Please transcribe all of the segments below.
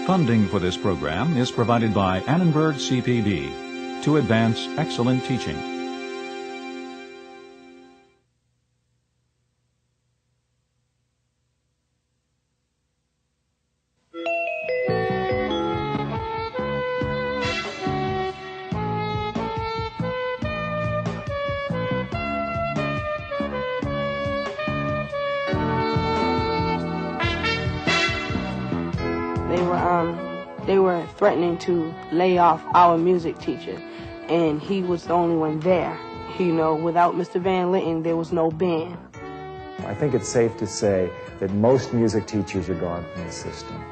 Funding for this program is provided by Annenberg CPB to advance excellent teaching. They were threatening to lay off our music teacher, and he was the only one there. You know, without Mr. Van Litten, there was no band. I think it's safe to say that most music teachers are gone from the system.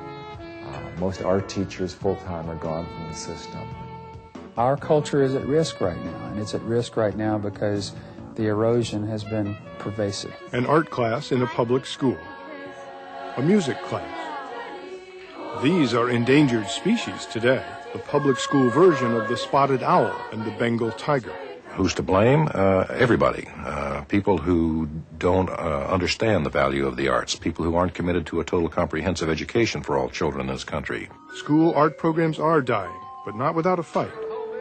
Most art teachers full-time are gone from the system. Our culture is at risk right now, and it's at risk right now because the erosion has been pervasive. An art class in a public school. A music class. These are endangered species today, the public school version of the spotted owl and the Bengal tiger. Who's to blame? Everybody. People who don't understand the value of the arts, people who aren't committed to a total comprehensive education for all children in this country. School art programs are dying, but not without a fight.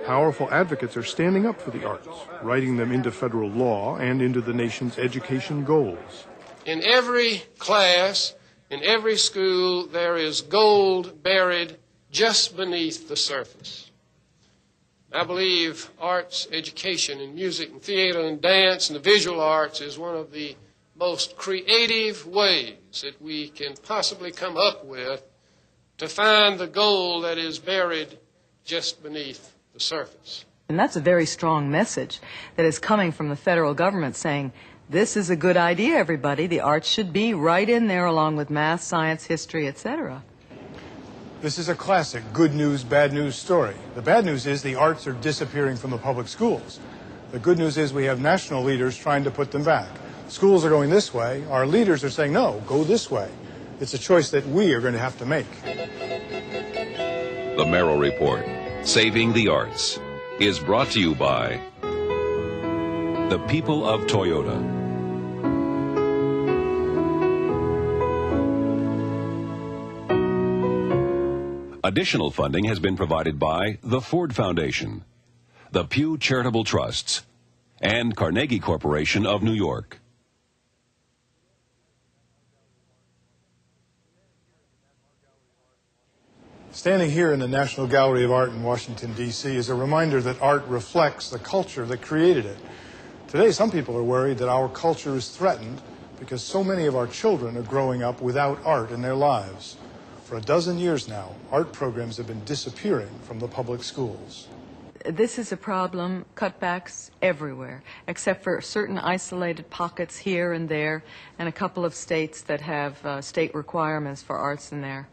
Powerful advocates are standing up for the arts, writing them into federal law and into the nation's education goals. In every class, in every school, there is gold buried just beneath the surface. I believe arts education in music and theater and dance and the visual arts is one of the most creative ways that we can possibly come up with to find the gold that is buried just beneath the surface. And that's a very strong message that is coming from the federal government saying, this is a good idea, everybody. The arts should be right in there along with math, science, history, etc. This is a classic good news, bad news story. The bad news is the arts are disappearing from the public schools. The good news is we have national leaders trying to put them back. Schools are going this way. Our leaders are saying, no, go this way. It's a choice that we are going to have to make. The Merrow Report, Saving the Arts, is brought to you by the people of Toyota. Additional funding has been provided by the Ford Foundation, the Pew Charitable Trusts, and Carnegie Corporation of New York. Standing here in the National Gallery of Art in Washington, D.C. is a reminder that art reflects the culture that created it. Today, some people are worried that our culture is threatened because so many of our children are growing up without art in their lives. For a dozen years now, art programs have been disappearing from the public schools. This is a problem, cutbacks everywhere, except for certain isolated pockets here and there, and a couple of states that have state requirements for arts in their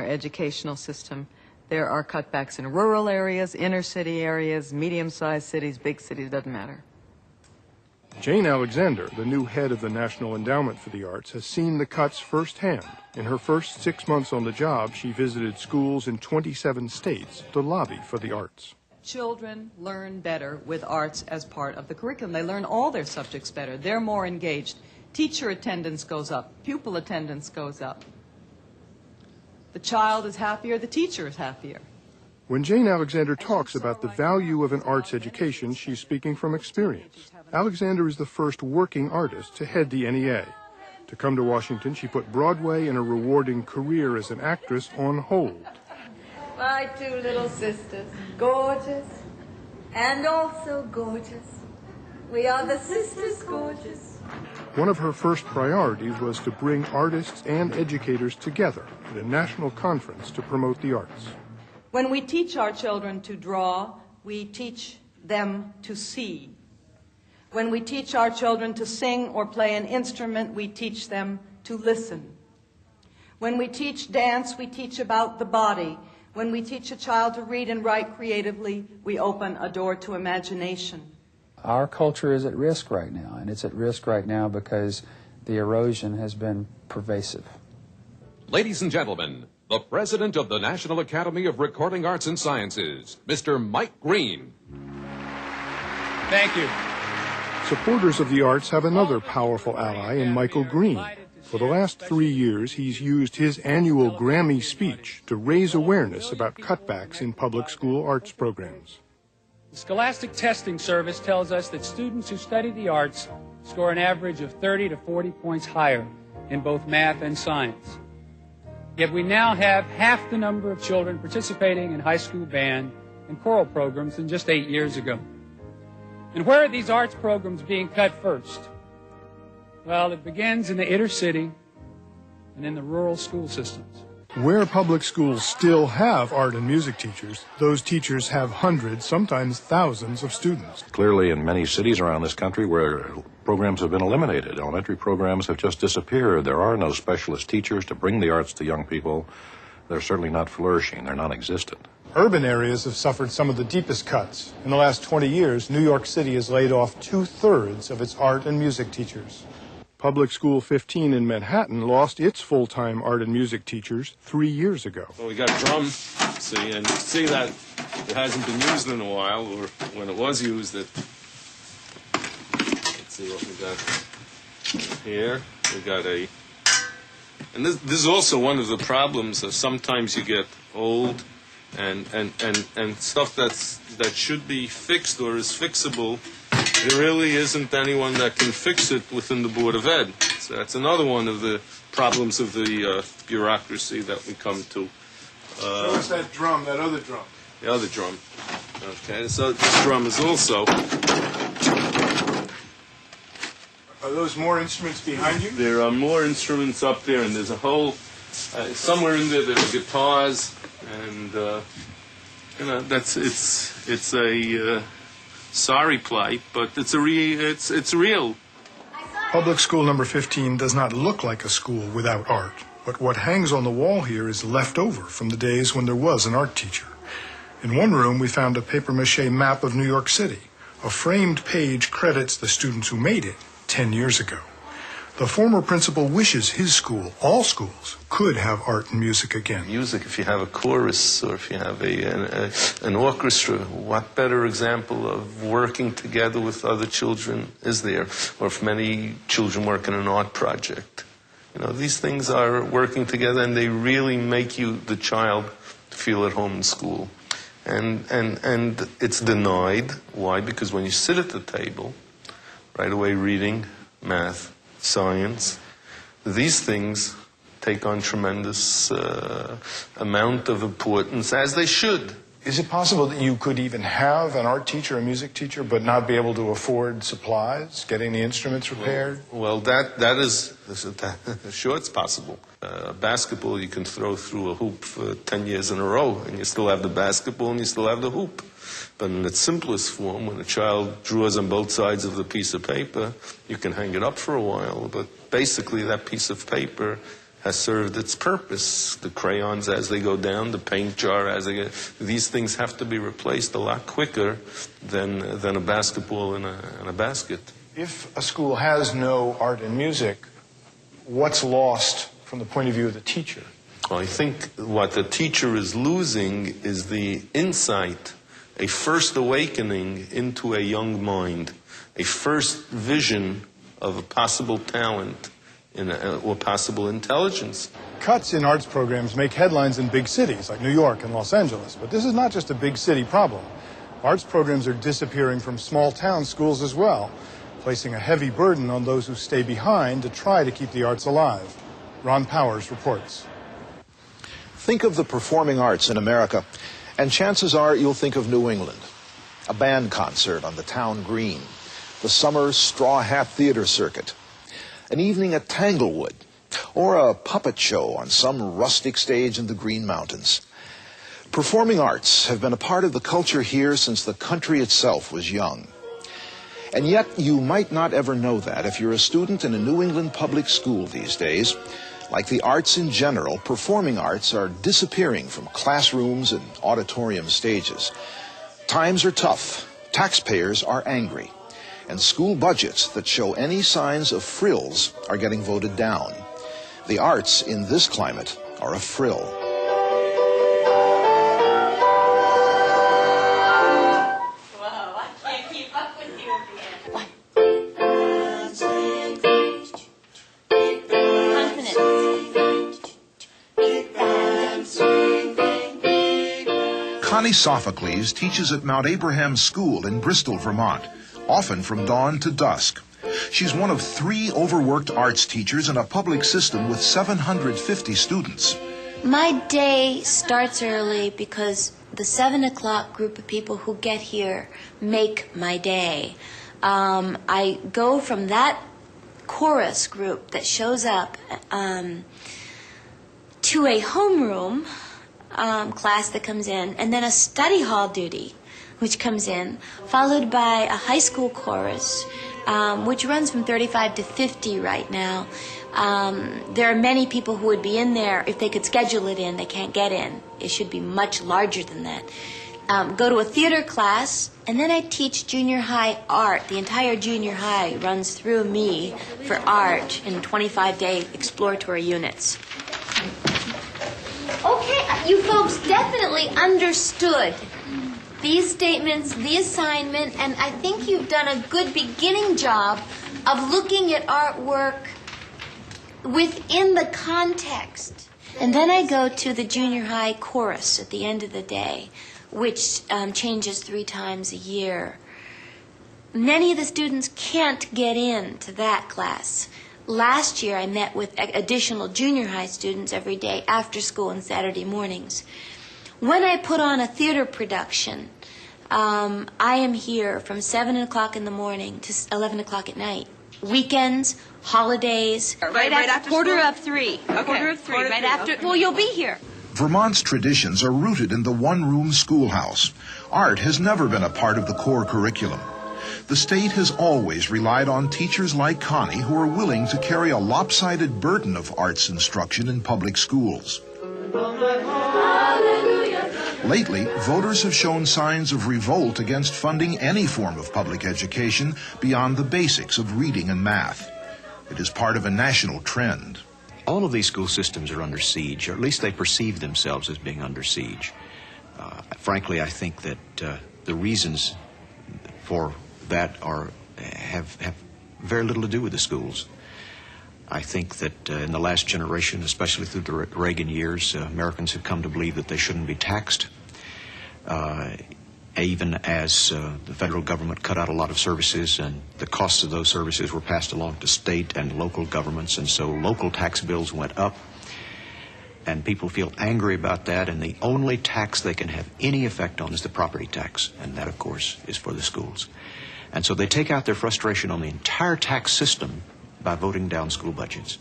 educational system. There are cutbacks in rural areas, inner city areas, medium-sized cities, big cities, doesn't matter. Jane Alexander, the new head of the National Endowment for the Arts, has seen the cuts firsthand. In her first 6 months on the job, she visited schools in 27 states to lobby for the arts. Children learn better with arts as part of the curriculum. They learn all their subjects better. They're more engaged. Teacher attendance goes up. Pupil attendance goes up. The child is happier. The teacher is happier. When Jane Alexander talks about the value of an arts education, she's speaking from experience. Alexander is the first working artist to head the NEA. To come to Washington, she put Broadway and a rewarding career as an actress on hold. My two little sisters, gorgeous and also gorgeous. We are the Sisters Gorgeous. One of her first priorities was to bring artists and educators together at a national conference to promote the arts. When we teach our children to draw, we teach them to see. When we teach our children to sing or play an instrument, we teach them to listen. When we teach dance, we teach about the body. When we teach a child to read and write creatively, we open a door to imagination. Our culture is at risk right now, and it's at risk right now because the erosion has been pervasive. Ladies and gentlemen, the President of the National Academy of Recording Arts and Sciences, Mr. Mike Green. Thank you. Supporters of the arts have another powerful ally in Michael Green. For the last 3 years, he's used his annual Grammy speech to raise awareness about cutbacks in public school arts programs. The Scholastic Testing Service tells us that students who study the arts score an average of 30 to 40 points higher in both math and science. Yet we now have half the number of children participating in high school band and choral programs than just 8 years ago. And where are these arts programs being cut first? Well, it begins in the inner city and in the rural school systems. Where public schools still have art and music teachers, those teachers have hundreds, sometimes thousands of students. Clearly, in many cities around this country where programs have been eliminated, elementary programs have just disappeared. There are no specialist teachers to bring the arts to young people. They're certainly not flourishing. They're non-existent. Urban areas have suffered some of the deepest cuts. In the last 20 years, New York City has laid off 2/3 of its art and music teachers. Public School 15 in Manhattan lost its full-time art and music teachers 3 years ago. Well, we got drum, see, and see that it hasn't been used in a while, or when it was used, let's see what we got here. We got and this is also one of the problems. Sometimes you get old and stuff that should be fixed or is fixable. There really isn't anyone that can fix it within the Board of Ed. So that's another one of the problems of the bureaucracy that we come to. So it's that drum, that other drum. The other drum. Okay, so this drum is also... Are those more instruments behind you? There are more instruments up there, and there's a whole... somewhere in there are guitars, and, you know, it's a... sorry plight, but it's real. Public school number 15 does not look like a school without art, but what hangs on the wall here is left over from the days when there was an art teacher. In one room, we found a papier-mâché map of New York City. A framed page credits the students who made it 10 years ago. The former principal wishes his school, all schools, could have art and music again. Music, if you have a chorus or if you have an orchestra, what better example of working together with other children is there? Or if many children work in an art project. You know, these things are working together, and they really make the child, feel at home in school. And it's denied. Why? Because when you sit at the table, right away reading, math, science, these things take on tremendous amount of importance, as they should. Is it possible that you could even have an art teacher, a music teacher, but not be able to afford supplies, getting the instruments repaired? Well, that is sure, it's possible. Basketball you can throw through a hoop for 10 years in a row, and you still have the basketball and you still have the hoop. But in its simplest form, when a child draws on both sides of the piece of paper, you can hang it up for a while. But basically, that piece of paper has served its purpose. The crayons as they go down, the paint jar as they go, these things have to be replaced a lot quicker than a basketball in a basket. If a school has no art and music, what's lost from the point of view of the teacher? Well, I think what the teacher is losing is the insight, a first awakening into a young mind, a first vision of a possible talent or possible intelligence. Cuts in arts programs make headlines in big cities like New York and Los Angeles, but this is not just a big city problem. Arts programs are disappearing from small town schools as well, placing a heavy burden on those who stay behind to try to keep the arts alive. Ron Powers reports. Think of the performing arts in America, and chances are you'll think of New England. A band concert on the town green, the summer straw hat theater circuit, an evening at Tanglewood, or a puppet show on some rustic stage in the Green Mountains. Performing arts have been a part of the culture here since the country itself was young. And yet you might not ever know that if you're a student in a New England public school these days. Like the arts in general, performing arts are disappearing from classrooms and auditorium stages. Times are tough, taxpayers are angry, and school budgets that show any signs of frills are getting voted down. The arts in this climate are a frill. Whoa, I can't keep up with you again. Connie Sophocles teaches at Mount Abraham School in Bristol, Vermont, often from dawn to dusk. She's one of 3 overworked arts teachers in a public system with 750 students. My day starts early because the 7 o'clock group of people who get here make my day. I go from that chorus group that shows up to a homeroom class that comes in, and then a study hall duty, which comes in, followed by a high school chorus, which runs from 35 to 50 right now. There are many people who would be in there if they could schedule it in. They can't get in. It should be much larger than that. Go to a theater class, and then I teach junior high art. The entire junior high runs through me for art in 25-day exploratory units. Okay, you folks definitely understood these statements, the assignment, and I think you've done a good beginning job of looking at artwork within the context. And then I go to the junior high chorus at the end of the day, which changes 3 times a year. Many of the students can't get into that class. Last year I met with additional junior high students every day after school and Saturday mornings. When I put on a theater production, I am here from 7 o'clock in the morning to 11 o'clock at night. Weekends, holidays. Right after quarter school? of 3. Okay. Quarter of 3, right after. Okay. Well, you'll be here. Vermont's traditions are rooted in the one-room schoolhouse. Art has never been a part of the core curriculum. The state has always relied on teachers like Connie who are willing to carry a lopsided burden of arts instruction in public schools. Lately, voters have shown signs of revolt against funding any form of public education beyond the basics of reading and math. It is part of a national trend. All of these school systems are under siege, or at least they perceive themselves as being under siege. Frankly, I think that the reasons for that have very little to do with the schools. I think that in the last generation, especially through the Reagan years, Americans have come to believe that they shouldn't be taxed, even as the federal government cut out a lot of services, and the costs of those services were passed along to state and local governments, and so local tax bills went up, and people feel angry about that, and the only tax they can have any effect on is the property tax, and that, of course, is for the schools. And so they take out their frustration on the entire tax system by voting down school budgets.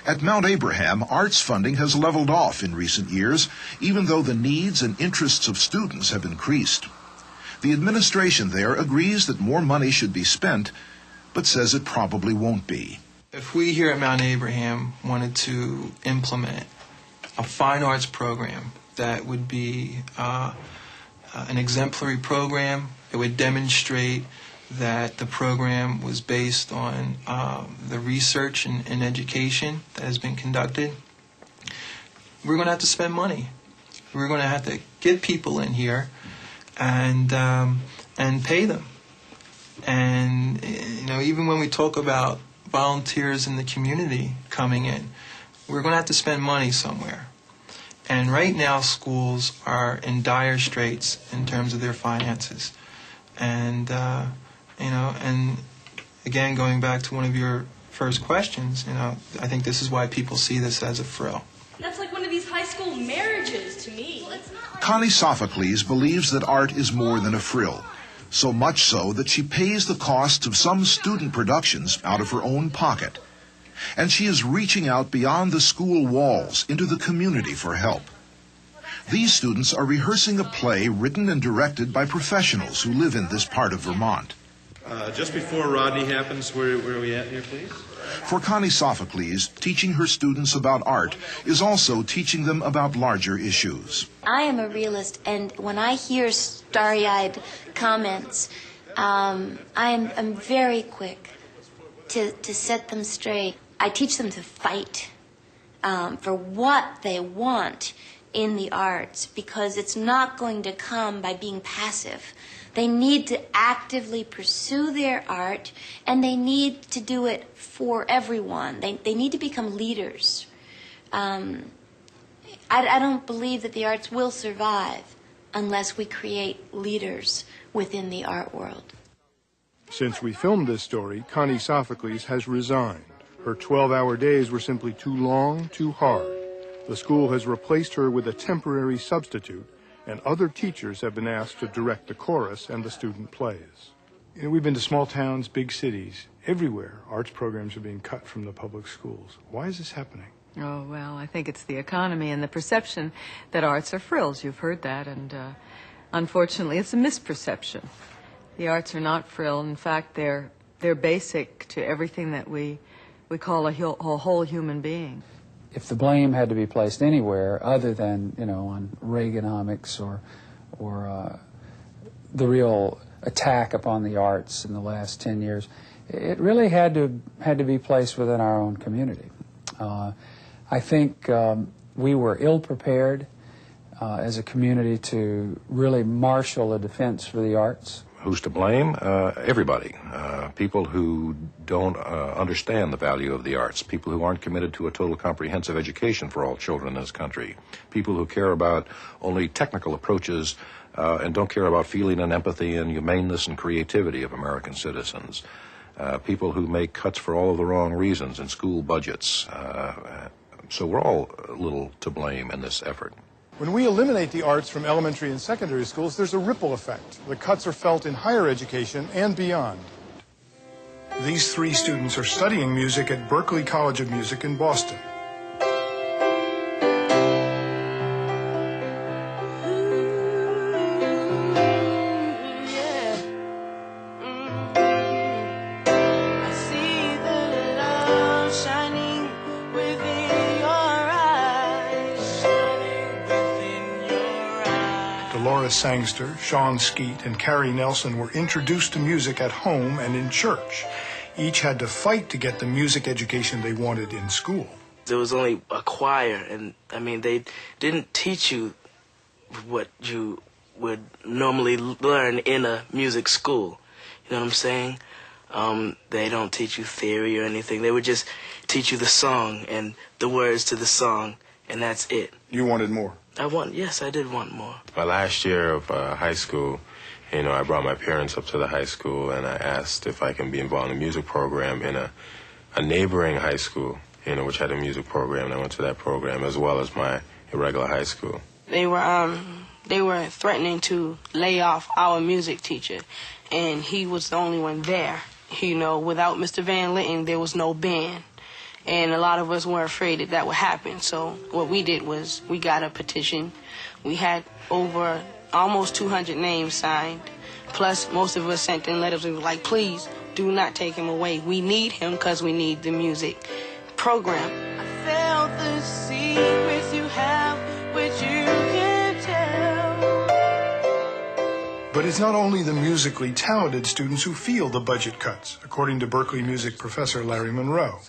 At Mount Abraham, arts funding has leveled off in recent years, even though the needs and interests of students have increased. The administration there agrees that more money should be spent, but says it probably won't be. If we here at Mount Abraham wanted to implement a fine arts program that would be an exemplary program, it would demonstrate that the program was based on the research and education that has been conducted, we're going to have to spend money. We're going to have to get people in here and pay them. And even when we talk about volunteers in the community coming in, we're going to have to spend money somewhere. And right now, schools are in dire straits in terms of their finances. And and again, going back to one of your first questions, I think this is why people see this as a frill. That's like one of these high school marriages to me. Well, it's not like... Connie Sophocles believes that art is more than a frill, so much so that she pays the costs of some student productions out of her own pocket. And she is reaching out beyond the school walls into the community for help. These students are rehearsing a play written and directed by professionals who live in this part of Vermont. Just before Rodney happens, where are we at here, please? For Connie Sophocles, teaching her students about art is also teaching them about larger issues. I am a realist, and when I hear starry-eyed comments, I'm very quick to set them straight. I teach them to fight for what they want in the arts, because it's not going to come by being passive. They need to actively pursue their art, and they need to do it for everyone. They need to become leaders. I don't believe that the arts will survive unless we create leaders within the art world. Since we filmed this story, Connie Sophocles has resigned. Her 12-hour days were simply too long, too hard. The school has replaced her with a temporary substitute, and other teachers have been asked to direct the chorus and the student plays. You know, we've been to small towns, big cities. Everywhere, arts programs are being cut from the public schools. Why is this happening? Oh, well, I think it's the economy and the perception that arts are frills. You've heard that, and unfortunately, it's a misperception. The arts are not frill. In fact, they're basic to everything that we call a whole human being. If the blame had to be placed anywhere other than, you know, on Reaganomics or the real attack upon the arts in the last 10 years, it really had to be placed within our own community. I think we were ill-prepared as a community to really marshal a defense for the arts. Who's to blame? Everybody. People who don't understand the value of the arts. People who aren't committed to a total comprehensive education for all children in this country. People who care about only technical approaches and don't care about feeling and empathy and humaneness and creativity of American citizens. People who make cuts for all of the wrong reasons in school budgets. So we're all a little to blame in this effort. When we eliminate the arts from elementary and secondary schools, there's a ripple effect. The cuts are felt in higher education and beyond. These three students are studying music at Berklee College of Music in Boston. Sangster, Sean Skeet, and Carrie Nelson were introduced to music at home and in church. Each had to fight to get the music education they wanted in school. There was only a choir, and I mean, they didn't teach you what you would normally learn in a music school. You know what I'm saying? They don't teach you theory or anything. They would just teach you the song and the words to the song, and that's it. You wanted more? Yes, I did want more. My last year of high school, you know, I brought my parents up to the high school and I asked if I can be involved in a music program in a neighboring high school, you know, which had a music program, and I went to that program as well as my regular high school. They were threatening to lay off our music teacher, and he was the only one there. You know, without Mr. Van Litten, there was no band. And a lot of us were afraid that that would happen. So what we did was we got a petition. We had over almost 200 names signed. Plus, most of us sent in letters. We were like, please, do not take him away. We need him because we need the music program. I felt the secrets you have, which you can tell. But it's not only the musically talented students who feel the budget cuts, according to Berklee music professor Larry Monroe.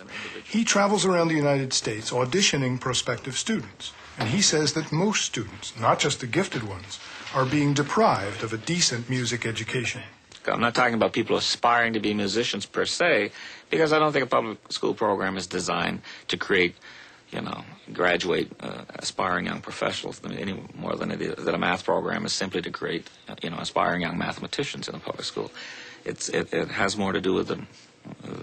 He travels around the United States auditioning prospective students, and he says that most students, not just the gifted ones, are being deprived of a decent music education. I'm not talking about people aspiring to be musicians per se, because I don't think a public school program is designed to create, you know, graduate aspiring young professionals any more than it is that a math program is simply to create, you know, aspiring young mathematicians in a public school. It has more to do with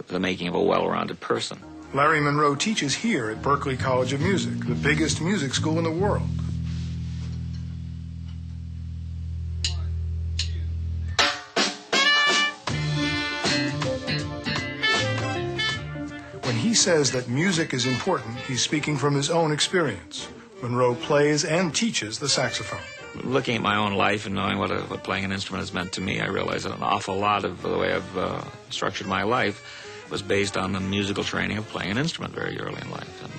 the making of a well-rounded person. Larry Monroe teaches here at Berklee College of Music, the biggest music school in the world. When he says that music is important, he's speaking from his own experience. Monroe plays and teaches the saxophone. Looking at my own life and knowing what playing an instrument has meant to me, I realize that an awful lot of the way I've structured my life was based on the musical training of playing an instrument very early in life, and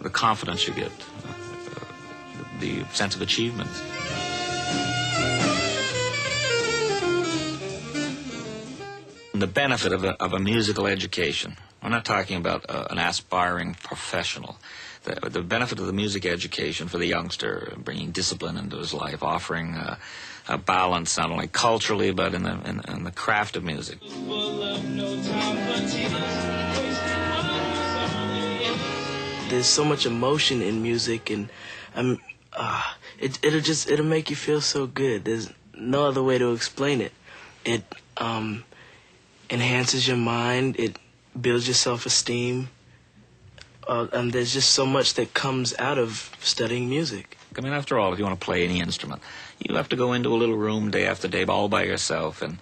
the confidence you get, the sense of achievement. The benefit of a musical education. I'm not talking about an aspiring professional. The benefit of the music education for the youngster, bringing discipline into his life, offering a balance not only culturally but in the craft of music. There's so much emotion in music, and it'll make you feel so good. There's no other way to explain it. It enhances your mind. It builds your self-esteem. And there's just so much that comes out of studying music. I mean, after all, if you want to play any instrument, you have to go into a little room day after day all by yourself and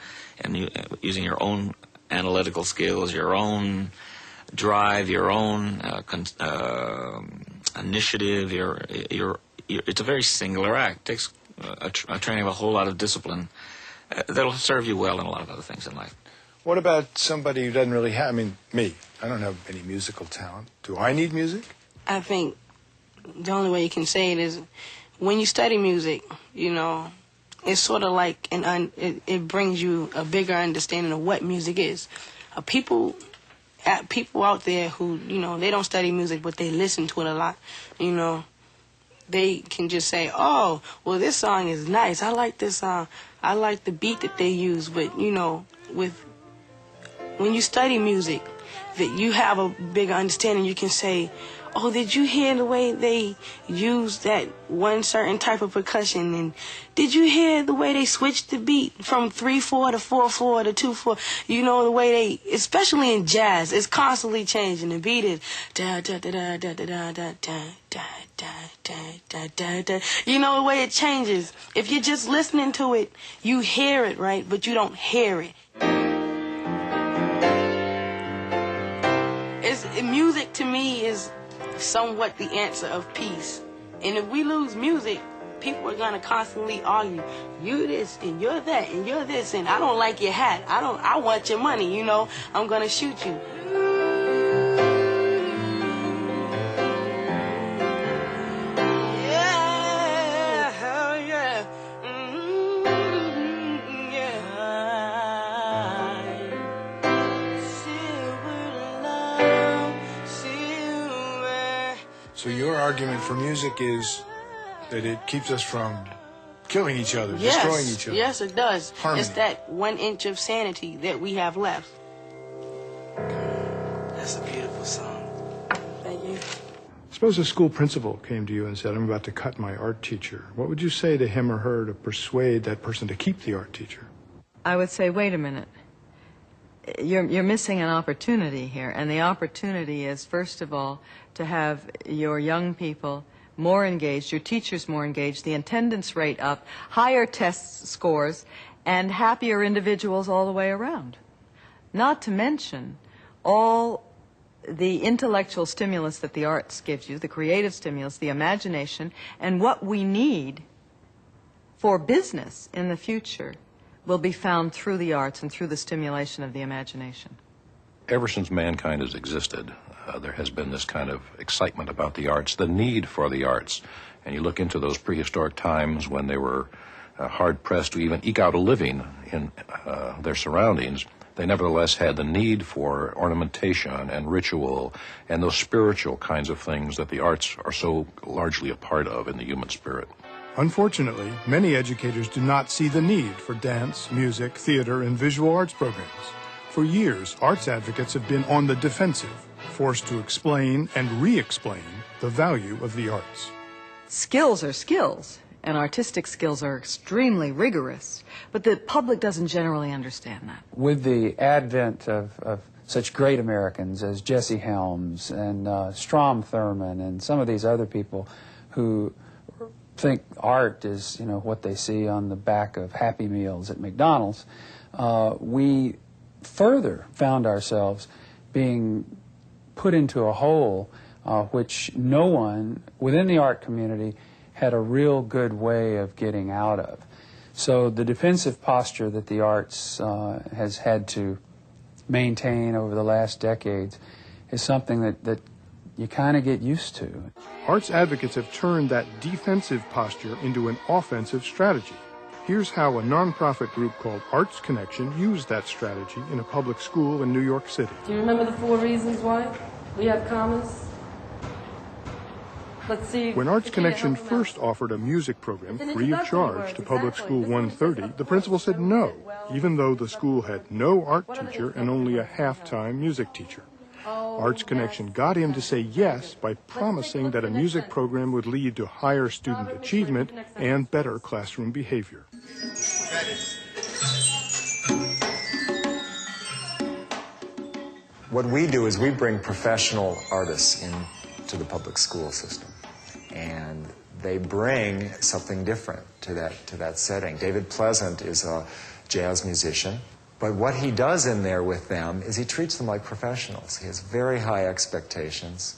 using your own analytical skills, your own drive, your own initiative. It's a very singular act. It takes a training of a whole lot of discipline that'll serve you well in a lot of other things in life. What about somebody who doesn't really have, I mean, me. I don't have any musical talent. Do I need music? I think the only way you can say it is when you study music, you know, it's sort of like it brings you a bigger understanding of what music is. People out there who, you know, they don't study music, but they listen to it a lot, you know, they can just say, oh, well, this song is nice. I like this song. I like the beat that they use. But, you know, when you study music, that you have a bigger understanding. You can say, oh, did you hear the way they use that one certain type of percussion? And did you hear the way they switched the beat from 3/4 to 4/4 to 2/4? You know, the way they, especially in jazz, it's constantly changing. The beat is da da da da da da da da da da da da da da. You know, the way it changes. If you're just listening to it, you hear it, right? But you don't hear it. Music to me is somewhat the answer of peace. And if we lose music, people are gonna constantly argue, you this and you're that and you're this and I don't like your hat. I want your money, you know, I'm gonna shoot you. So your argument for music is that it keeps us from killing each other, destroying each other. Yes, it does. Harmony. It's that 1 inch of sanity that we have left. That's a beautiful song. Thank you. Suppose a school principal came to you and said, I'm about to cut my art teacher. What would you say to him or her to persuade that person to keep the art teacher? I would say, wait a minute. You're missing an opportunity here, and the opportunity is, first of all, to have your young people more engaged, your teachers more engaged, the attendance rate up, higher test scores, and happier individuals all the way around. Not to mention all the intellectual stimulus that the arts gives you, the creative stimulus, the imagination, and what we need for business in the future will be found through the arts and through the stimulation of the imagination. Ever since mankind has existed, there has been this kind of excitement about the arts, the need for the arts. And you look into those prehistoric times when they were hard-pressed to even eke out a living in their surroundings, they nevertheless had the need for ornamentation and ritual and those spiritual kinds of things that the arts are so largely a part of in the human spirit. Unfortunately, many educators do not see the need for dance, music, theater, and visual arts programs. For years, arts advocates have been on the defensive, forced to explain and re-explain the value of the arts. Skills are skills, and artistic skills are extremely rigorous, but the public doesn't generally understand that. With the advent of such great Americans as Jesse Helms and Strom Thurmond and some of these other people who think art is, you know, what they see on the back of Happy Meals at McDonald's, we further found ourselves being put into a hole which no one within the art community had a real good way of getting out of. So the defensive posture that the arts has had to maintain over the last decades is something that you kind of get used to. Arts advocates have turned that defensive posture into an offensive strategy. Here's how a nonprofit group called Arts Connection used that strategy in a public school in New York City. Do you remember the 4 reasons why we have commas? Let's see. When Arts Connection first offered a music program free of charge to Public School 130, the principal said no, even though the school had no art teacher and only a half-time music teacher. Arts Connection got him to say yes by promising that a music program would lead to higher student achievement and better classroom behavior. What we do is we bring professional artists into the public school system, and they bring something different to that setting. David Pleasant is a jazz musician, but what he does in there with them is he treats them like professionals. He has very high expectations.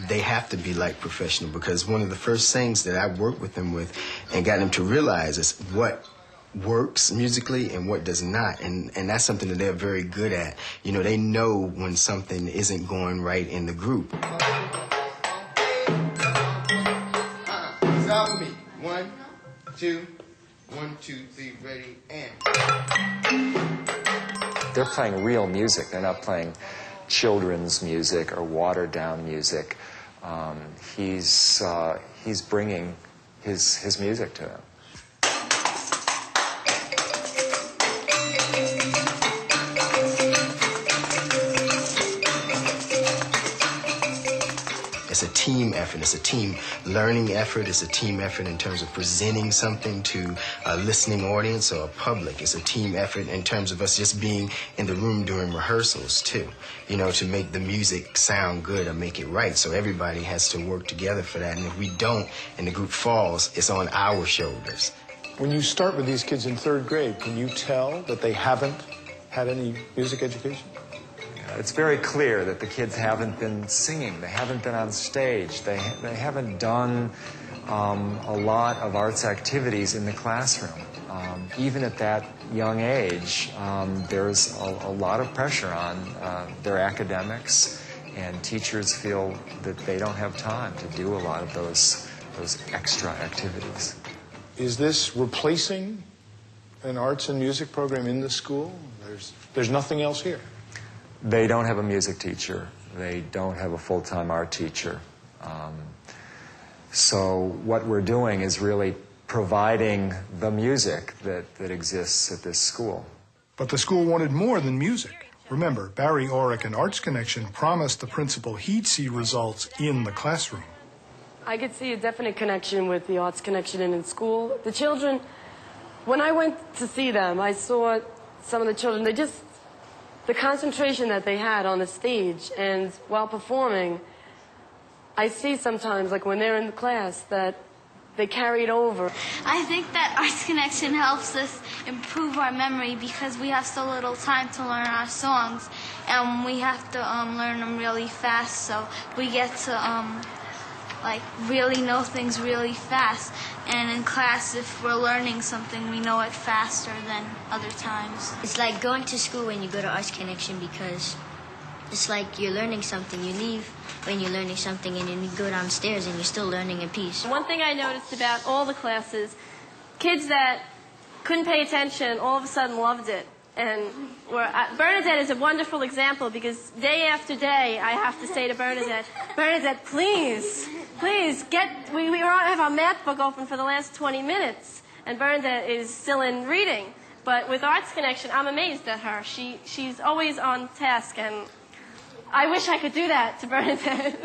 They have to be like professional, because one of the first things that I worked with them with and got them to realize is what works musically and what does not, and that's something that they're very good at. You know, they know when something isn't going right in the group. Start with me. 1, 2, 1, 2, 3, ready, and. They're playing real music. They're not playing children's music or watered down music. He's bringing his music to them. It's a team effort. It's a team learning effort. It's a team effort in terms of presenting something to a listening audience or a public. It's a team effort in terms of us just being in the room during rehearsals, too, you know, to make the music sound good or make it right. So everybody has to work together for that. And if we don't and the group falls, it's on our shoulders. When you start with these kids in 3rd grade, can you tell that they haven't had any music education? It's very clear that the kids haven't been singing. They haven't been on stage. They haven't done a lot of arts activities in the classroom. Even at that young age, there's a lot of pressure on their academics, and teachers feel that they don't have time to do a lot of those extra activities. Is this replacing an arts and music program in the school? There's nothing else here. They don't have a music teacher. They don't have a full-time art teacher. So what we're doing is really providing the music that exists at this school. But the school wanted more than music. Remember, Barry Orrick and Arts Connection promised the principal he'd see results in the classroom. I could see a definite connection with the Arts Connection in school. The children, when I went to see them, I saw some of the children, the concentration that they had on the stage and while performing, I see sometimes, like when they're in the class, that they carry it over. I think that Arts Connection helps us improve our memory because we have so little time to learn our songs, and we have to learn them really fast, so we get to really know things really fast. And in class, if we're learning something, we know it faster than other times. It's like going to school when you go to Arts Connection, because it's like you're learning something. You leave when you're learning something, and then you go downstairs and you're still learning a piece. One thing I noticed about all the classes, kids that couldn't pay attention all of a sudden loved it. And Bernadette is a wonderful example, because day after day I have to say to Bernadette, Bernadette, please, we have our math book open for the last 20 minutes, and Bernadette is still in reading. But with Arts Connection, I'm amazed at her. She's always on task, and I wish I could do that to Bernadette.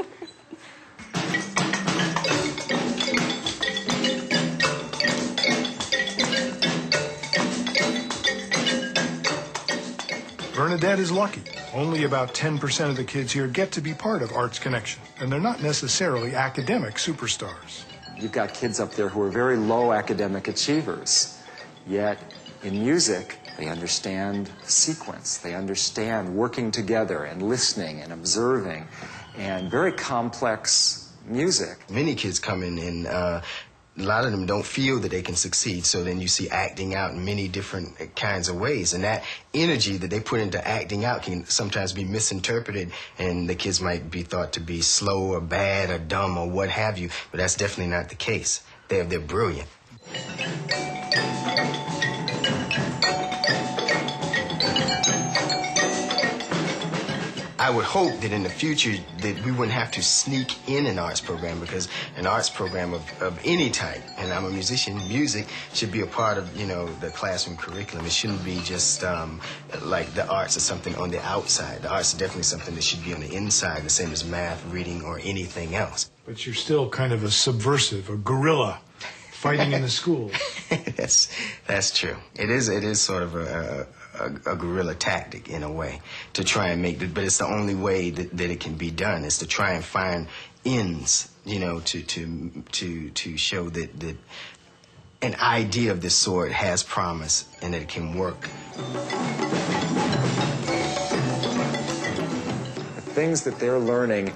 Bernadette is lucky. Only about 10% of the kids here get to be part of Arts Connection, and they're not necessarily academic superstars. You've got kids up there who are very low academic achievers, yet in music, they understand sequence. They understand working together and listening and observing, and very complex music. Many kids come in and a lot of them don't feel that they can succeed, so then you see acting out in many different kinds of ways, and that energy that they put into acting out can sometimes be misinterpreted, and the kids might be thought to be slow or bad or dumb or what have you, but that's definitely not the case. They're brilliant. I I would hope that in the future that we wouldn't have to sneak in an arts program, because an arts program of any type, and I'm a musician, music should be a part of, you know, the classroom curriculum. It shouldn't be just like the arts are something on the outside. The arts are definitely something that should be on the inside, the same as math, reading, or anything else. But you're still kind of a subversive, a guerrilla, fighting in the schools. That's true. It is sort of a guerrilla tactic in a way to try and make it, but it's the only way that it can be done, is to try and find ends, you know, to show that an idea of this sort has promise and that it can work. The things that they're learning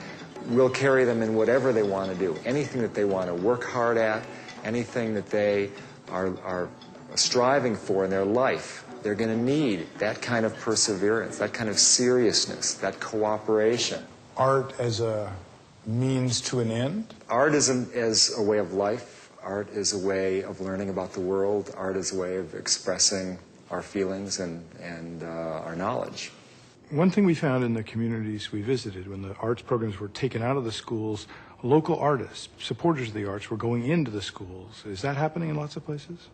will carry them in whatever they want to do. Anything that they want to work hard at, anything that they are striving for in their life, they're going to need that kind of perseverance, that kind of seriousness, that cooperation. Art as a means to an end? Art is a way of life. Art is a way of learning about the world. Art is a way of expressing our feelings and our knowledge. One thing we found in the communities we visited when the arts programs were taken out of the schools, local artists, supporters of the arts, were going into the schools. Is that happening in lots of places?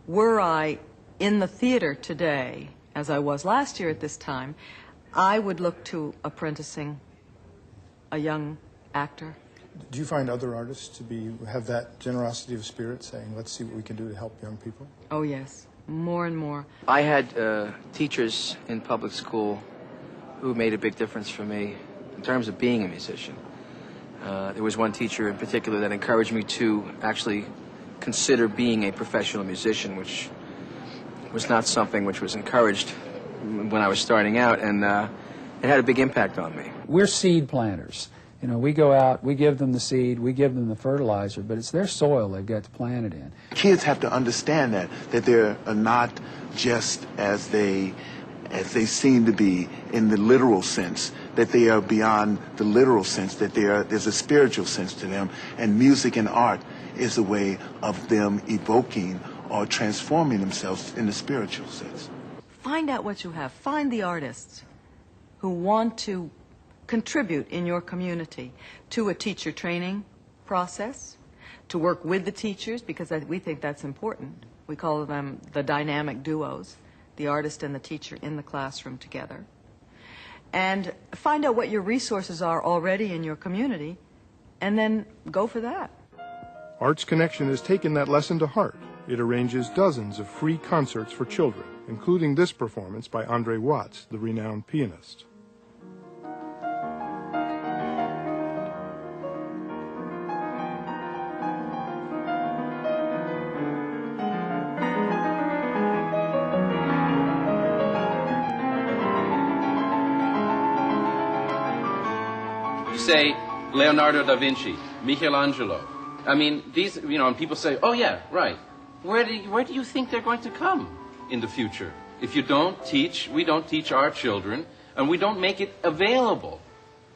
Were I in the theater today, as I was last year at this time, I would look to apprenticing a young actor. Do you find other artists to have that generosity of spirit, saying, let's see what we can do to help young people? Oh, yes. More and more. I had teachers in public school who made a big difference for me in terms of being a musician. There was one teacher in particular that encouraged me to actually consider being a professional musician, which was not something which was encouraged when I was starting out, and it had a big impact on me. We're seed planters. You know, we go out, we give them the seed, we give them the fertilizer, but it's their soil they've got to plant it in. Kids have to understand that they're not just as they seem to be in the literal sense, that they are beyond the literal sense, that there's a spiritual sense to them, and music and art is a way of them evoking or transforming themselves in the spiritual sense. Find out what you have. Find the artists who want to contribute in your community to a teacher training process, to work with the teachers, because we think that's important. We call them the dynamic duos, the artist and the teacher in the classroom together. And find out what your resources are already in your community, and then go for that. Arts Connection has taken that lesson to heart. It arranges dozens of free concerts for children, including this performance by Andre Watts, the renowned pianist. You say Leonardo da Vinci, Michelangelo. I mean, these, you know, and people say, oh yeah, right. Where do you think they're going to come in the future? If you don't teach, we don't teach our children, and we don't make it available.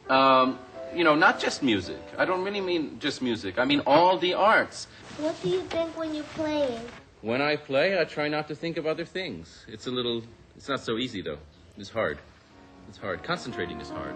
You know, not just music. I don't really mean just music. I mean all the arts. What do you think when you're playing? When I play, I try not to think of other things. It's not so easy though. It's hard. It's hard. Concentrating is hard.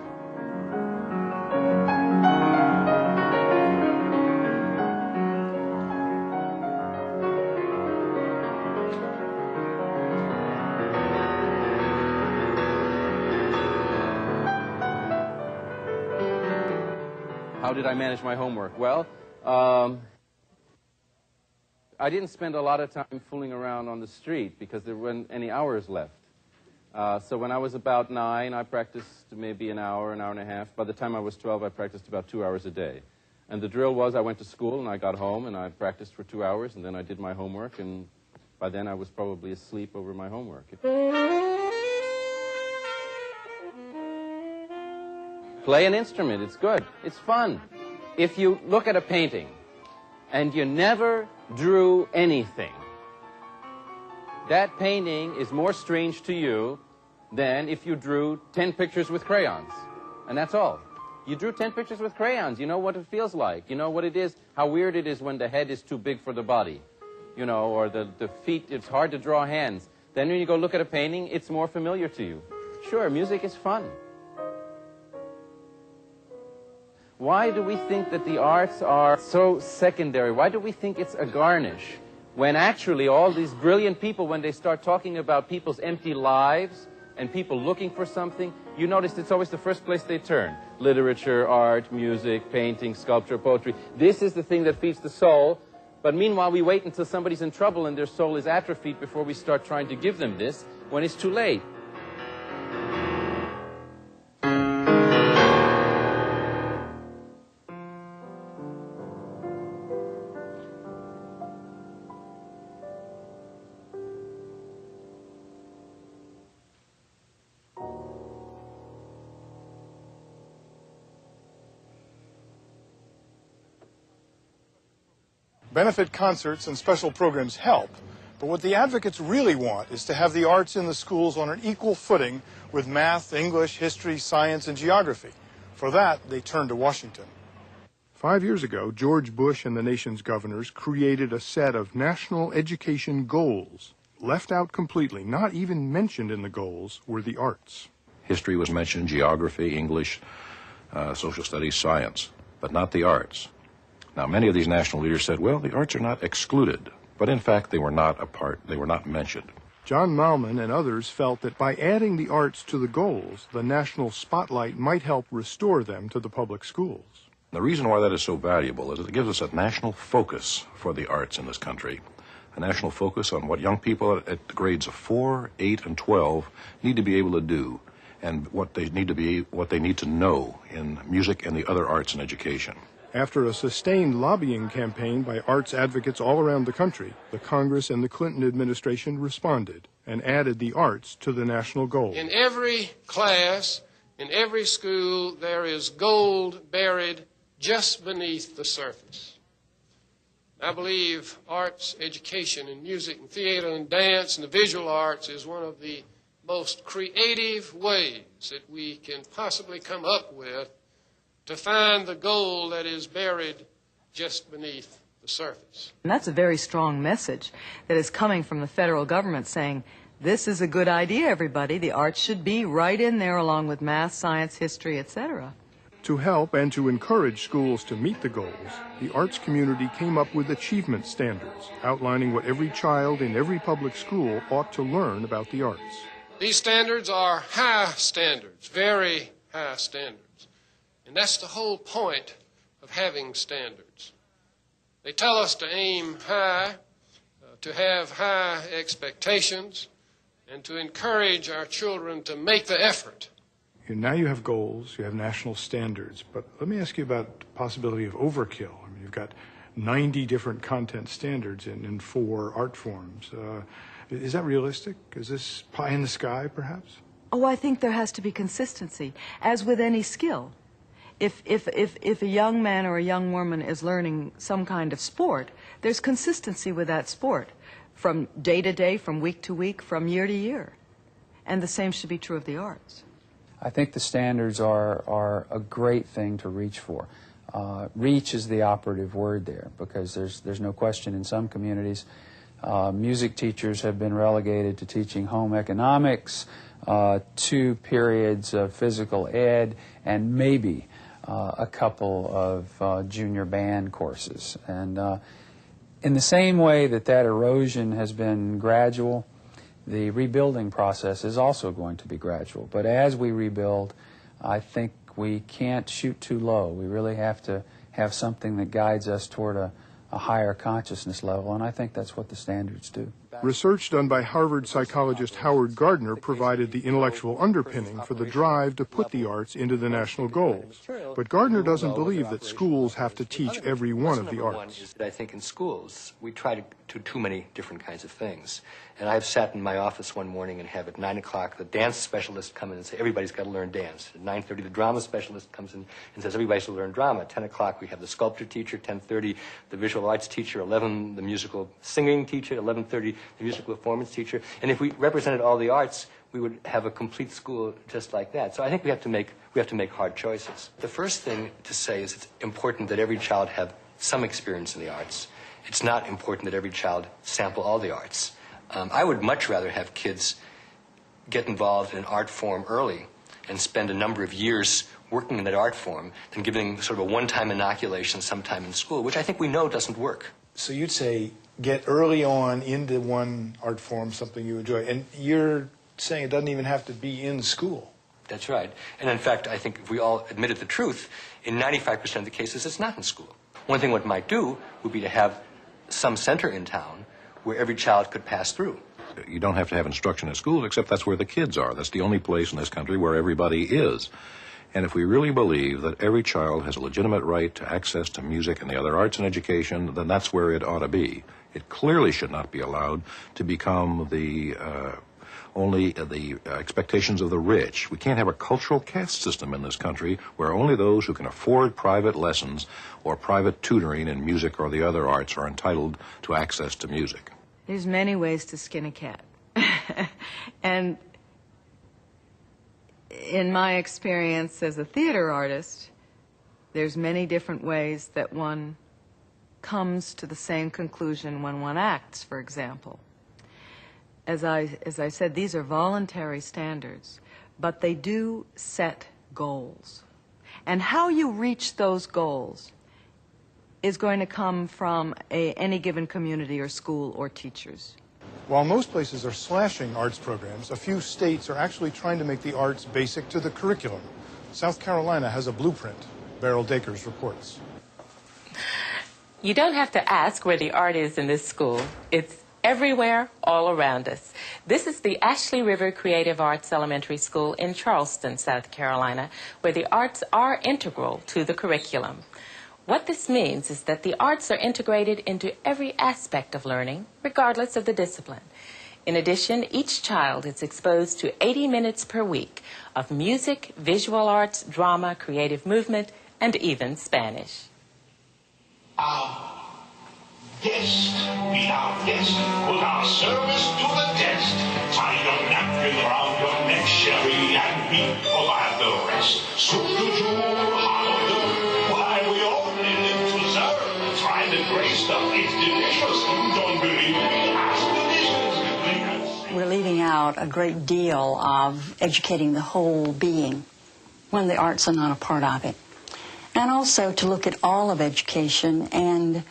How did I manage my homework? Well, I didn't spend a lot of time fooling around on the street because there weren't any hours left. So when I was about 9, I practiced maybe an hour and a half. By the time I was 12, I practiced about 2 hours a day. And the drill was I went to school and I got home and I practiced for 2 hours and then I did my homework, and by then I was probably asleep over my homework. Play an instrument, it's good, it's fun. If you look at a painting and you never drew anything, that painting is more strange to you than if you drew 10 pictures with crayons. And that's all. You drew 10 pictures with crayons, you know what it feels like, you know what it is, how weird it is when the head is too big for the body, you know, or the feet, it's hard to draw hands. Then when you go look at a painting, it's more familiar to you. Sure, music is fun. Why do we think that the arts are so secondary? Why do we think it's a garnish? When actually all these brilliant people, when they start talking about people's empty lives and people looking for something, you notice it's always the first place they turn. Literature, art, music, painting, sculpture, poetry. This is the thing that feeds the soul. But meanwhile, we wait until somebody's in trouble and their soul is atrophied before we start trying to give them this, when it's too late. Benefit concerts and special programs help, but what the advocates really want is to have the arts in the schools on an equal footing with math, English, history, science, and geography. For that, they turn to Washington. 5 years ago, George Bush and the nation's governors created a set of national education goals. Left out completely, not even mentioned in the goals, were the arts. History was mentioned, geography, English, social studies, science, but not the arts. Now, many of these national leaders said, well, the arts are not excluded, but in fact, they were not a part, they were not mentioned. John Malman and others felt that by adding the arts to the goals, the national spotlight might help restore them to the public schools. The reason why that is so valuable is that it gives us a national focus for the arts in this country, a national focus on what young people at the grades of 4, 8, and 12 need to be able to do, and what they need to know in music and the other arts and education. After a sustained lobbying campaign by arts advocates all around the country, the Congress and the Clinton administration responded and added the arts to the national goal. In every class, in every school, there is gold buried just beneath the surface. I believe arts education in music and theater and dance and the visual arts is one of the most creative ways that we can possibly come up with to find the gold that is buried just beneath the surface. And that's a very strong message that is coming from the federal government saying, this is a good idea, everybody. The arts should be right in there along with math, science, history, etc. To help and to encourage schools to meet the goals, the arts community came up with achievement standards, outlining what every child in every public school ought to learn about the arts. These standards are high standards, very high standards. And that's the whole point of having standards. They tell us to aim high, to have high expectations, and to encourage our children to make the effort. Now you have goals, you have national standards, but let me ask you about the possibility of overkill. I mean, you've got 90 different content standards in 4 art forms. Is that realistic? Is this pie in the sky, perhaps? Oh, I think there has to be consistency, as with any skill. If a young man or a young woman is learning some kind of sport, there's consistency with that sport from day to day, from week to week, from year to year. And the same should be true of the arts. I think the standards are a great thing to reach for. Reach is the operative word there, because there's no question in some communities music teachers have been relegated to teaching home economics, 2 periods of physical ed, and maybe a couple of junior band courses. And in the same way that erosion has been gradual, the rebuilding process is also going to be gradual. But as we rebuild, I think we can't shoot too low. We really have to have something that guides us toward a higher consciousness level, and I think that's what the standards do. Research done by Harvard psychologist Howard Gardner provided the intellectual underpinning for the drive to put the arts into the national goals. But Gardner doesn't believe that schools have to teach every one of the arts. I think in schools, we try to do too many different kinds of things. And I've sat in my office one morning and have at 9 o'clock the dance specialist come in and say, everybody's got to learn dance. At 9:30, the drama specialist comes in and says, everybody's got to learn drama. At 10 o'clock, we have the sculpture teacher. 10:30, the visual arts teacher. 11, the musical singing teacher. 11:30, the musical performance teacher. And if we represented all the arts, we would have a complete school just like that. So I think we have to make hard choices. The first thing to say is it's important that every child have some experience in the arts. It's not important that every child sample all the arts. I would much rather have kids get involved in an art form early and spend a number of years working in that art form than giving sort of a one-time inoculation sometime in school, which I think we know doesn't work. So you'd say get early on into one art form, something you enjoy. And you're saying it doesn't even have to be in school. That's right. And in fact, I think if we all admitted the truth, in 95% of the cases, it's not in school. One thing one might do would be to have some center in town where every child could pass through. You don't have to have instruction at school, except that's where the kids are. That's the only place in this country where everybody is. And if we really believe that every child has a legitimate right to access to music and the other arts and education, then that's where it ought to be. It clearly should not be allowed to become only the expectations of the rich. We can't have a cultural caste system in this country where only those who can afford private lessons or private tutoring in music or the other arts are entitled to access to music. There's many ways to skin a cat. And in my experience as a theater artist, there's many different ways that one comes to the same conclusion when one acts, for example. As I said, these are voluntary standards, but they do set goals. And how you reach those goals is going to come from any given community or school or teachers. While most places are slashing arts programs, a few states are actually trying to make the arts basic to the curriculum. South Carolina has a blueprint. Beryl Dakers reports. You don't have to ask where the art is in this school. It's everywhere, all around us. This is the Ashley River Creative Arts Elementary School in Charleston, South Carolina, where the arts are integral to the curriculum. What this means is that the arts are integrated into every aspect of learning, regardless of the discipline. In addition, each child is exposed to 80 minutes per week of music, visual arts, drama, creative movement, and even Spanish. Guest, be our guest, put our service to the test. Tie your napkin around your neck, Sherry, and we provide the rest. Soup du jour, harder, why we only live to serve. Try the great stuff, it's delicious. Don't believe me, ask the dishes. We're leaving out a great deal of educating the whole being when the arts are not a part of it. And also to look at all of education and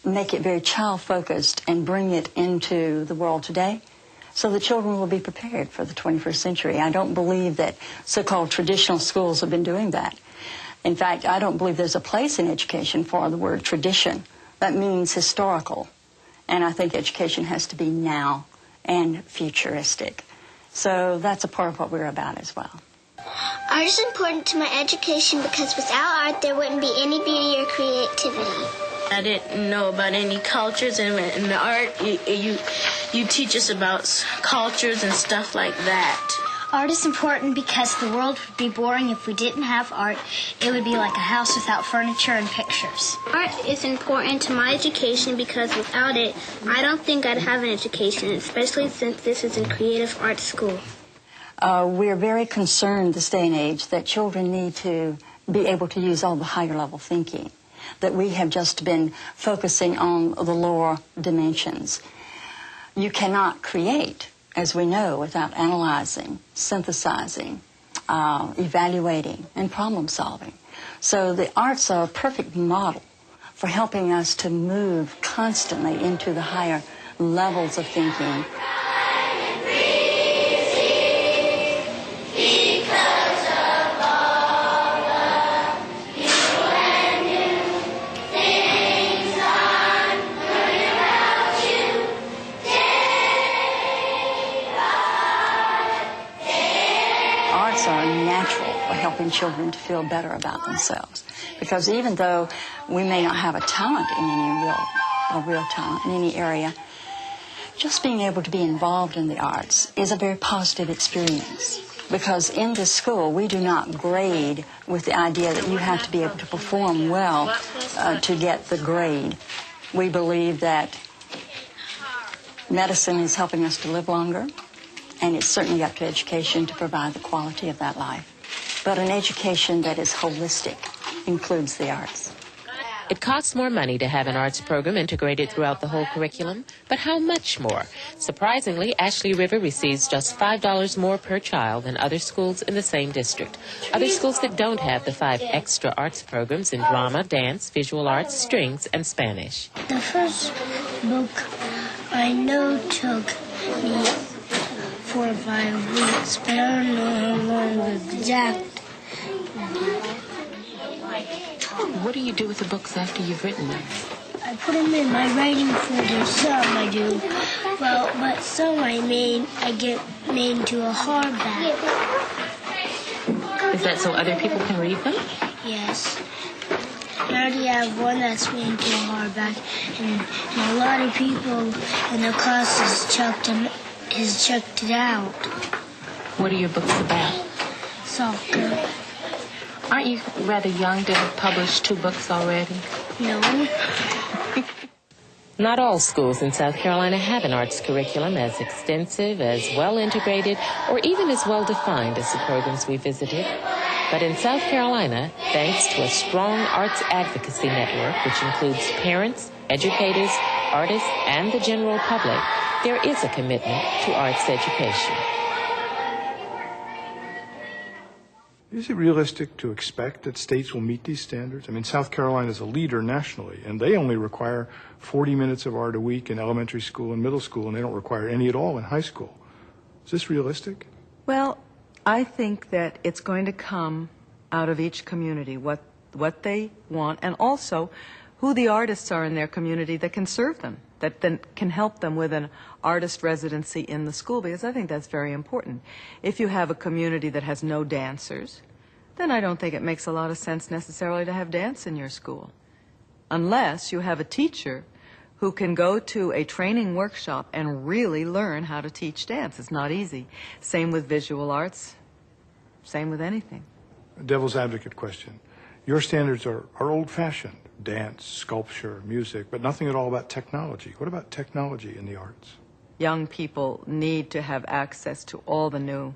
make it very child-focused and bring it into the world today so the children will be prepared for the 21st century. I don't believe that so-called traditional schools have been doing that. In fact, I don't believe there's a place in education for the word tradition. That means historical. And I think education has to be now and futuristic. So that's a part of what we're about as well. Art is important to my education because without art there wouldn't be any beauty or creativity. I didn't know about any cultures, and in the art, you teach us about cultures and stuff like that. Art is important because the world would be boring if we didn't have art. It would be like a house without furniture and pictures. Art is important to my education because without it, I don't think I'd have an education, especially since this is a creative arts school. We're very concerned this day and age that children need to be able to use all the higher level thinking, that we have just been focusing on the lower dimensions. You cannot create, as we know, without analyzing, synthesizing, evaluating, and problem solving. So the arts are a perfect model for helping us to move constantly into the higher levels of thinking. Helping children to feel better about themselves. Because even though we may not have a talent in any real talent in any area, just being able to be involved in the arts is a very positive experience. Because in this school, we do not grade with the idea that you have to be able to perform well to get the grade. We believe that medicine is helping us to live longer, and it's certainly up to education to provide the quality of that life. But an education that is holistic includes the arts. It costs more money to have an arts program integrated throughout the whole curriculum, but how much more? Surprisingly, Ashley River receives just $5 more per child than other schools in the same district. Other schools that don't have the 5 extra arts programs in drama, dance, visual arts, strings, and Spanish. The first book I know took me 4 or 5 weeks, but I don't know how long exact. What do you do with the books after you've written them? I put them in my writing folder. Some I do, well, but some I get made into a hardback. Is that so other people can read them? Yes. I already have one that's made into a hardback, and a lot of people in the class has checked it out. What are your books about? Soccer. Aren't you rather young to have published 2 books already? No. Not all schools in South Carolina have an arts curriculum as extensive, as well integrated, or even as well defined as the programs we visited. But in South Carolina, thanks to a strong arts advocacy network, which includes parents, educators, artists, and the general public, there is a commitment to arts education. Is it realistic to expect that states will meet these standards? I mean, South Carolina is a leader nationally, and they only require 40 minutes of art a week in elementary school and middle school, and they don't require any at all in high school. Is this realistic? Well, I think that it's going to come out of each community, what they want, and also who the artists are in their community that can serve them, that then can help them with an artist residency in the school, because I think that's very important. If you have a community that has no dancers, then I don't think it makes a lot of sense necessarily to have dance in your school, unless you have a teacher who can go to a training workshop and really learn how to teach dance. It's not easy. Same with visual arts, same with anything. A devil's advocate question. Your standards are old-fashioned. Dance, sculpture, music, but nothing at all about technology. What about technology in the arts? Young people need to have access to all the new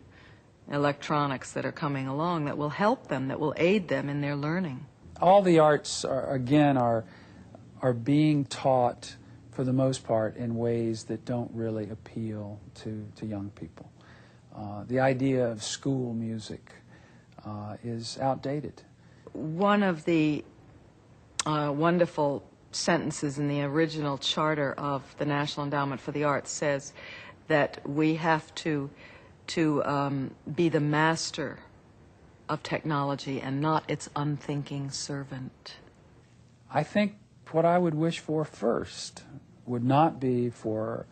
electronics that are coming along that will help them, that will aid them in their learning. All the arts, are being taught, for the most part, in ways that don't really appeal to young people. The idea of school music is outdated. One of the wonderful sentences in the original charter of the National Endowment for the Arts says that we have to be the master of technology and not its unthinking servant. I think what I would wish for first would not be for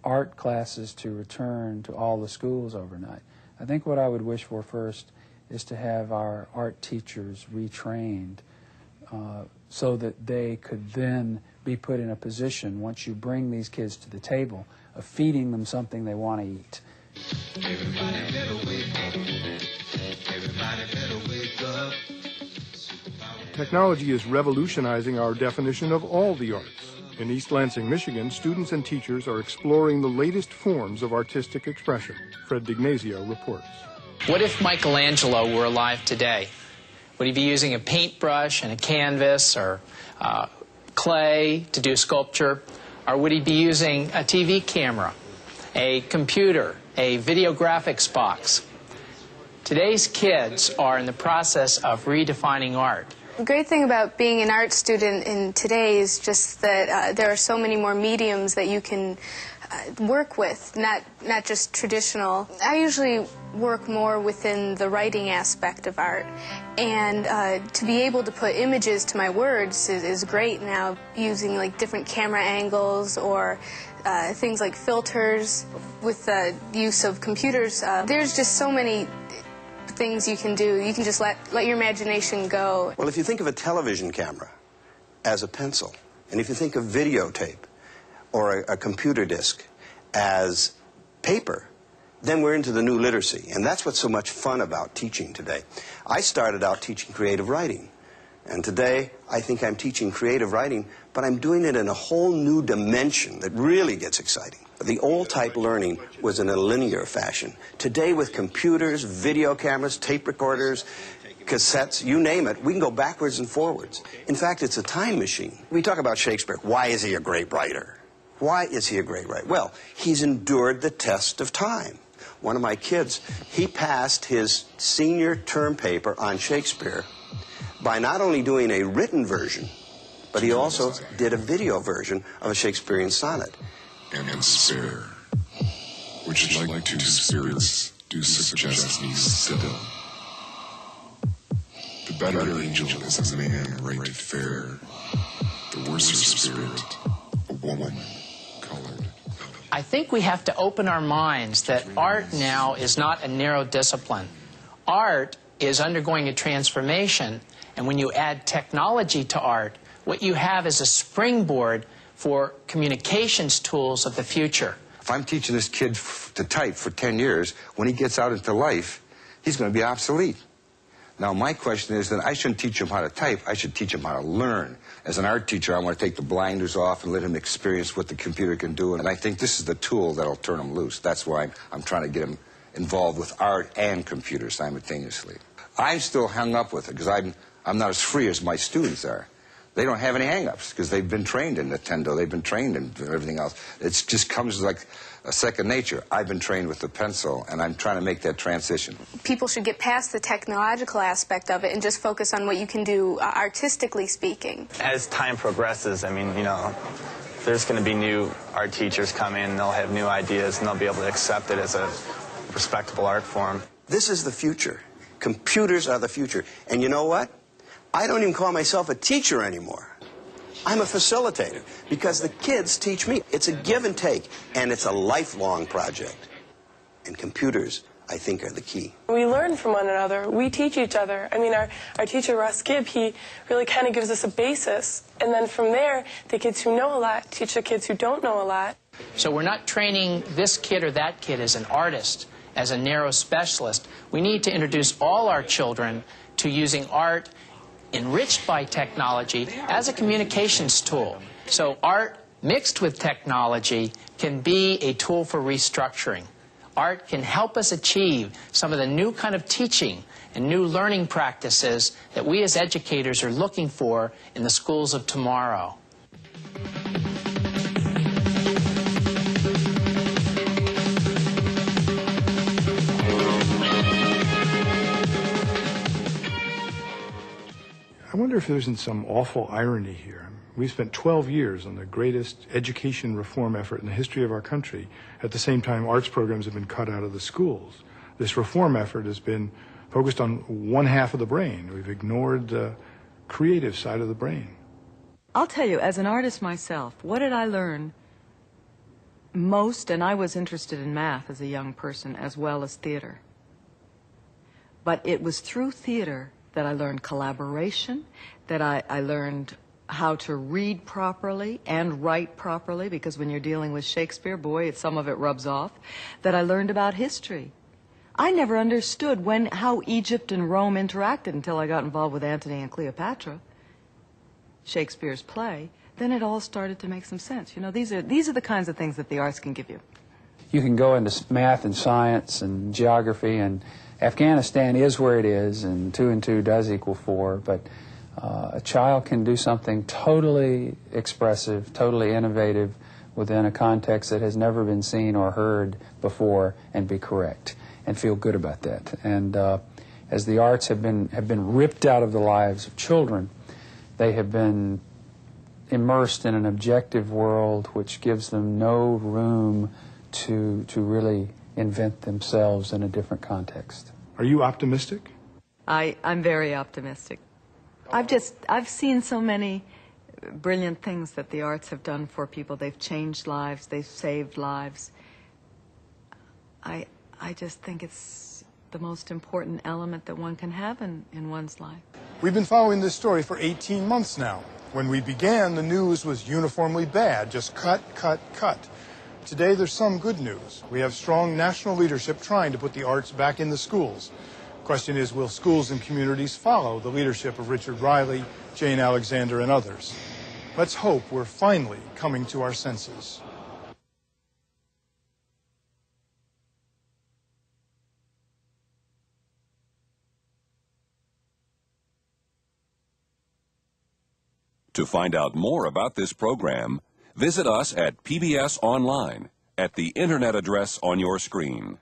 art classes to return to all the schools overnight. I think what I would wish for first is to have our art teachers retrained so that they could then be put in a position, once you bring these kids to the table, of feeding them something they want to eat. Everybody better wake up. Everybody better wake up. Technology is revolutionizing our definition of all the arts. In East Lansing, Michigan, students and teachers are exploring the latest forms of artistic expression. Fred D'Ignazio reports. What if Michelangelo were alive today? Would he be using a paintbrush and a canvas or clay to do sculpture? Or would he be using a TV camera, a computer, a video graphics box? Today's kids are in the process of redefining art. The great thing about being an art student in today is just that there are so many more mediums that you can work with, not just traditional. I usually work more within the writing aspect of art, and to be able to put images to my words is great now, using like different camera angles or things like filters with the use of computers. There's just so many things you can do. You can just let your imagination go. Well, if you think of a television camera as a pencil, and if you think of videotape or a computer disc as paper, then we're into the new literacy. And that's what's so much fun about teaching today. I started out teaching creative writing. And today, I think I'm teaching creative writing, but I'm doing it in a whole new dimension that really gets exciting. The old type learning was in a linear fashion. Today, with computers, video cameras, tape recorders, cassettes, you name it. We can go backwards and forwards. In fact, it's a time machine. We talk about Shakespeare. Why is he a great writer? Why is he a great writer? Well, he's endured the test of time. One of my kids, he passed his senior term paper on Shakespeare by not only doing a written version, but he also did a video version of a Shakespearean sonnet. And despair, which like two spirits do suggest me still. The better angel is a man right fair, the worser spirit, a woman colored. I think we have to open our minds that art now is not a narrow discipline. Art is undergoing a transformation, and when you add technology to art, what you have is a springboard for communications tools of the future. If I'm teaching this kid to type for 10 years, when he gets out into life, he's going to be obsolete. Now, my question is that I shouldn't teach him how to type, I should teach him how to learn. As an art teacher, I want to take the blinders off and let him experience what the computer can do, and I think this is the tool that'll turn him loose. That's why I'm trying to get him involved with art and computers simultaneously. I'm still hung up with it because I'm not as free as my students are. They don't have any hang-ups because they've been trained in Nintendo, they've been trained in everything else. It just comes like a second nature. I've been trained with the pencil, and I'm trying to make that transition. People should get past the technological aspect of it and just focus on what you can do artistically speaking. As time progresses, I mean, you know, there's going to be new art teachers come in, they'll have new ideas, and they'll be able to accept it as a respectable art form. This is the future. Computers are the future. And you know what? I don't even call myself a teacher anymore. I'm a facilitator because the kids teach me. It's a give and take, and it's a lifelong project. And computers, I think, are the key. We learn from one another. We teach each other. I mean, our teacher, Russ Gibb, he really kind of gives us a basis. And then from there, the kids who know a lot teach the kids who don't know a lot. So we're not training this kid or that kid as an artist, as a narrow specialist. We need to introduce all our children to using art enriched by technology as a communications tool. So art mixed with technology can be a tool for restructuring. Art can help us achieve some of the new kind of teaching and new learning practices that we as educators are looking for in the schools of tomorrow. I wonder if there isn't some awful irony here. We've spent 12 years on the greatest education reform effort in the history of our country. At the same time, arts programs have been cut out of the schools. This reform effort has been focused on one half of the brain. We've ignored the creative side of the brain. I'll tell you, as an artist myself, what did I learn most? And I was interested in math as a young person as well as theater. But it was through theater that I learned collaboration, that I learned how to read properly and write properly, because when you're dealing with Shakespeare, boy, some of it rubs off, that I learned about history. I never understood how Egypt and Rome interacted until I got involved with Antony and Cleopatra, Shakespeare's play. Then it all started to make some sense. You know, these are the kinds of things that the arts can give you. You can go into math and science and geography, and Afghanistan is where it is, and 2 and 2 does equal 4, but a child can do something totally expressive, totally innovative within a context that has never been seen or heard before and be correct and feel good about that. And as the arts have been ripped out of the lives of children, they have been immersed in an objective world which gives them no room to really invent themselves in a different context. Are you optimistic? I'm very optimistic. I've seen so many brilliant things that the arts have done for people. They've changed lives, they've saved lives. I just think it's the most important element that one can have in one's life. We've been following this story for 18 months now. When we began, the news was uniformly bad, just cut, cut, cut. Today, there's some good news. We have strong national leadership trying to put the arts back in the schools. The question is, will schools and communities follow the leadership of Richard Riley, Jane Alexander, and others? Let's hope we're finally coming to our senses. To find out more about this program, visit us at PBS Online at the internet address on your screen.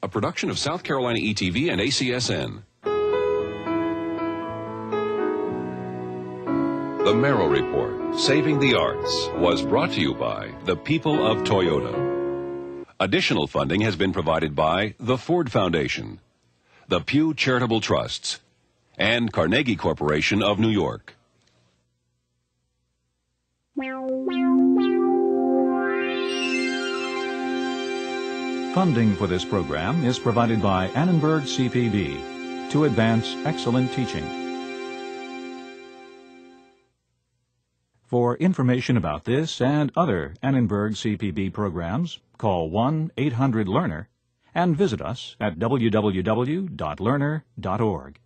A production of South Carolina ETV and ACSN. The Merrow Report, Saving the Arts, was brought to you by the people of Toyota. Additional funding has been provided by the Ford Foundation, the Pew Charitable Trusts, and Carnegie Corporation of New York. Funding for this program is provided by Annenberg CPB to advance excellent teaching. For information about this and other Annenberg CPB programs, call 1-800-LEARNER and visit us at www.learner.org.